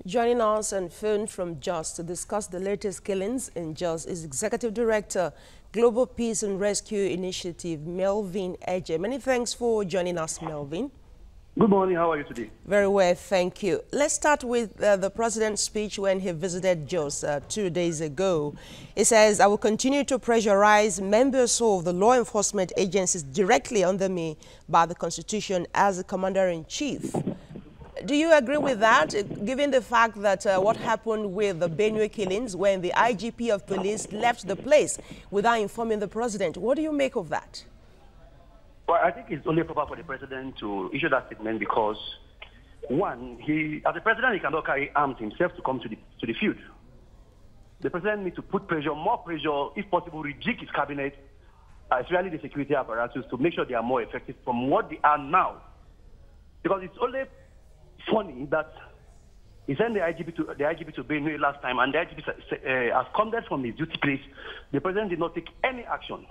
Joining us on phone from Jos to discuss the latest killings in Jos is Executive Director, Global Peace and Rescue Initiative, Melvin Ejeh. Many thanks for joining us, Melvin. Good morning. How are you today? Very well, thank you. Let's start with the president's speech when he visited Jos 2 days ago. He says, "I will continue to pressurize members of the law enforcement agencies directly under me by the Constitution as the Commander-in-Chief." Do you agree with that, given the fact that what happened with the Benue killings when the IGP of police left the place without informing the president? What do you make of that? Well, I think it's only proper for the president to issue that statement because, one, as a president, he cannot carry arms himself to come to the field. The president needs to put pressure, more pressure, if possible, rejig his cabinet, especially the security apparatus, to make sure they are more effective from what they are now. Because it's only funny that he sent the IGP to Benue last time, and the IGP has come there from his duty place. The president did not take any action.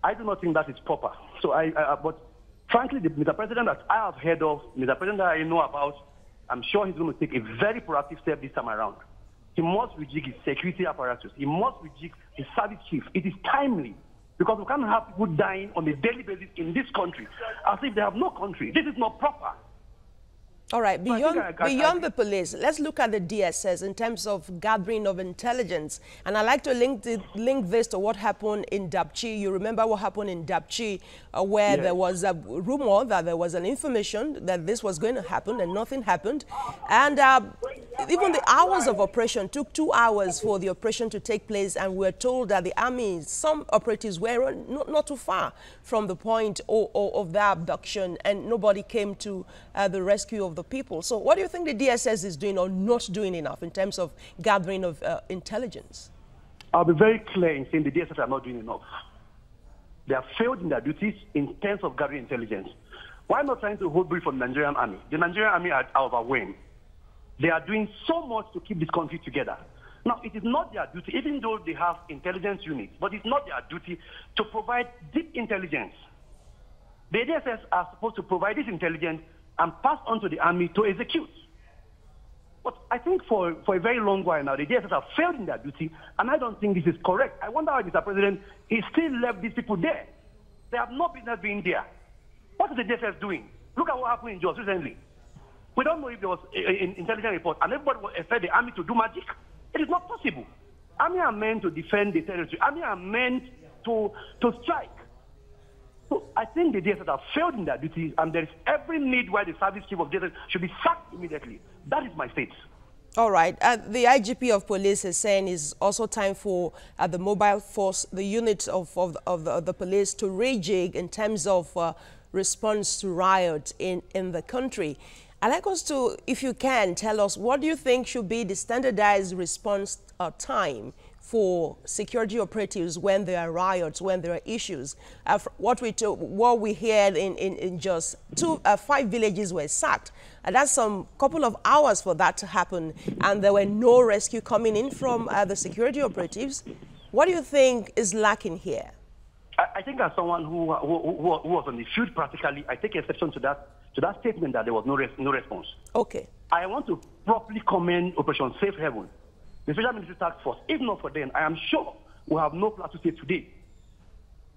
I do not think that is proper. So but frankly, Mr. President that I have heard of, Mr. President that I know about, I'm sure he's going to take a very proactive step this time around. He must rejig his security apparatus. He must rejig his service chief. It is timely because we can't have people dying on a daily basis in this country as if they have no country. This is not proper. All right, beyond the police, let's look at the DSS in terms of gathering of intelligence. And I'd like to link this to what happened in Dapchi. You remember what happened in Dapchi, where yes, there was a rumor that there was an information that this was going to happen and nothing happened. And even the hours of operation took 2 hours for the operation to take place. And we're told that the army, some operatives were not too far from the point of the abduction, and nobody came to the rescue of the people. So what do you think the DSS is doing or not doing enough in terms of gathering of intelligence? I'll be very clear in saying the DSS are not doing enough. They have failed in their duties in terms of gathering intelligence. Why not trying to hold brief on the Nigerian army? The Nigerian army are overwhelmed. They are doing so much to keep this country together. Now, it is not their duty, even though they have intelligence units, but it's not their duty to provide deep intelligence. The DSS are supposed to provide this intelligence and pass on to the army to execute. But I think for a very long while now, the DSS have failed in their duty, and I don't think this is correct. I wonder why Mr. President, he still left these people there. They have no business being there. What is the DSS doing? Look at what happened in Jos recently. We don't know if there was an intelligence report, and everybody will expect the army to do magic. It is not possible. Army are meant to defend the territory. Army are meant to strike. So I think the DSS have failed in their duty, and there is every need why the service chief of DSS should be sacked immediately. That is my state. All right. The IGP of police is saying it's also time for the mobile force, the units of the police to rejig in terms of response to riots in the country. I'd like us to, if you can, tell us what do you think should be the standardized response time for security operatives when there are riots, when there are issues. What we heard in just 5 villages were sacked. And that's some couple of hours for that to happen. And there were no rescue coming in from the security operatives. What do you think is lacking here? I think as someone who was on the field practically, I take exception to that statement that there was no response. Okay. I want to properly commend Operation Safe Haven, the Special Military Task Force. If not for them, I am sure we have no Plateau State today.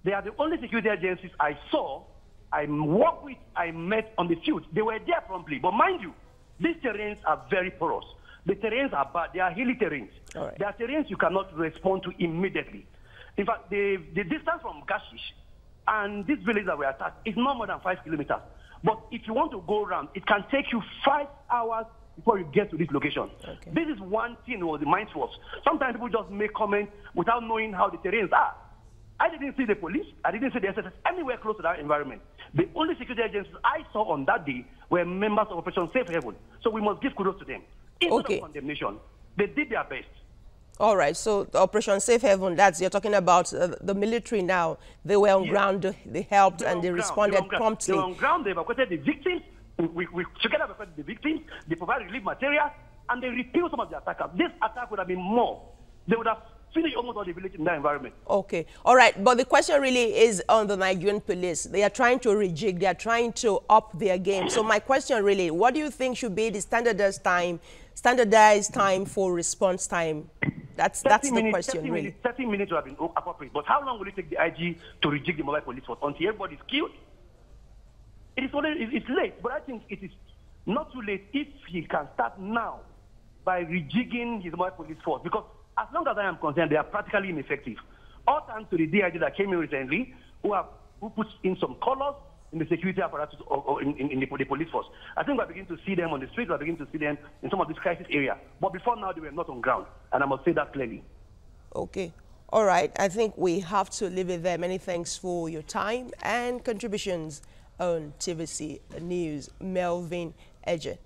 They are the only security agencies I saw, I worked with, I met on the field. They were there promptly. But mind you, these terrains are very porous. The terrains are bad. They are hilly terrains. All right. They are terrains you cannot respond to immediately. In fact, the distance from Gashish and this village that we attacked is not more than 5 kilometers. But if you want to go around, it can take you 5 hours before you get to this location. Okay. This is one thing was the mindful. Sometimes people just make comments without knowing how the terrains are. I didn't see the police. I didn't see the SSS anywhere close to that environment. The only security agencies I saw on that day were members of Operation Safe Haven. So we must give kudos to them. Instead of condemnation, they did their best. All right, so Operation Safe Haven, you're talking about the military now. They were on ground, they helped, and they responded promptly. They were on ground, they evacuated the victims. We together evacuated the victims, they provided relief material, and they repelled some of the attackers. This attack would have been more. They would have finish almost all the village in that environment. Okay, all right, but the question really is on the Nigerian police. They are trying to rejig, they are trying to up their game. So my question really, what do you think should be the standardized time for response time? That's the question, really. 30 minutes would have been appropriate. But how long will it take the IG to rejig the mobile police force until everybody is killed? It's late, but I think it is not too late if he can start now by rejigging his mobile police force. Because as long as I am concerned, they are practically ineffective. All thanks to the DIG that came in recently, who put in some colors in the security apparatus or in the police force. I think we're beginning to see them on the streets, we're beginning to see them in some of these crisis areas. But before now, they were not on ground, and I must say that clearly. Okay. All right. I think we have to leave it there. Many thanks for your time and contributions on TVC News. Melvin Ejeh.